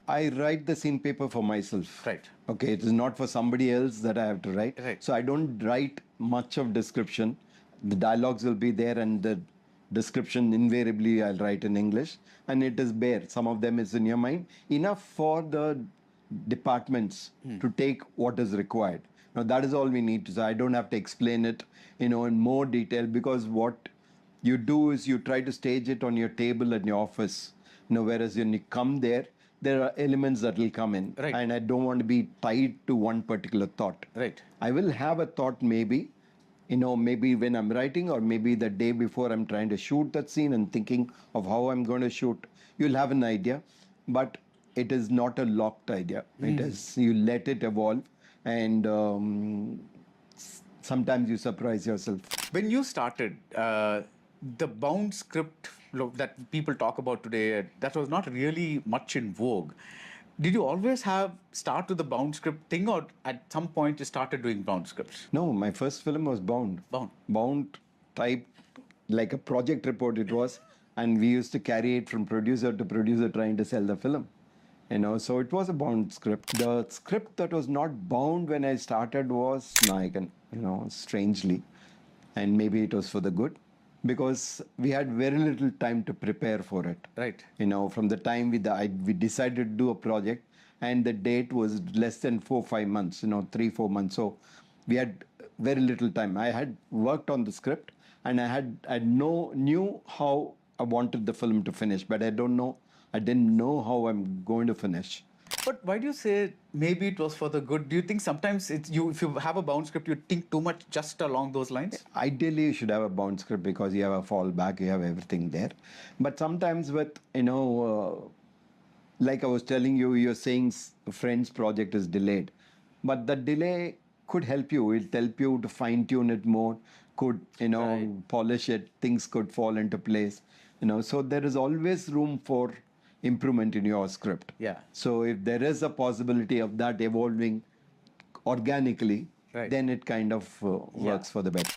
I write the scene paper for myself. Right. Okay, it is not for somebody else that I have to write. Right. So I don't write much of description. The dialogues will be there, and the description invariably I'll write in English, and it is bare. Some of them is in your mind enough for the departments to take what is required. Now that is all we need to say. I don't have to explain it, in more detail, because what you do is you try to stage it on your table in your office. Whereas when you come there are elements that will come in, Right. and I don't want to be tied to one particular thought. Right. I will have a thought maybe, maybe when I'm writing, or maybe the day before I'm trying to shoot that scene and thinking of how I'm going to shoot. You'll have an idea, but it is not a locked idea. It is, you let it evolve, and sometimes you surprise yourself. When you started, the bound script that people talk about today, that was not really much in vogue. Did you always start with the bound script thing, or at some point you started doing bound scripts? No, my first film was bound. Bound type, like a project report it was, and we used to carry it from producer to producer trying to sell the film. So it was a bound script. The script that was not bound when I started was Nayakan, strangely. And maybe it was for the good, because we had very little time to prepare for it. Right. From the time we decided to do a project, and the date was less than 4-5 months, 3-4 months. So we had very little time. I had worked on the script, and I knew how I wanted the film to finish, but I didn't know how I'm going to finish. But why do you say maybe it was for the good? Do you think sometimes if you have a bound script, you think too much just along those lines? Ideally, you should have a bound script because you have a fallback, you have everything there. But sometimes with, like I was telling you, you're saying a friend's project is delayed. But the delay could help you. It'll help you to fine tune it more, could, Right. polish it. Things could fall into place. So there is always room for improvement in your script. Yeah. So if there is a possibility of that evolving organically, Right. then it kind of works for the better.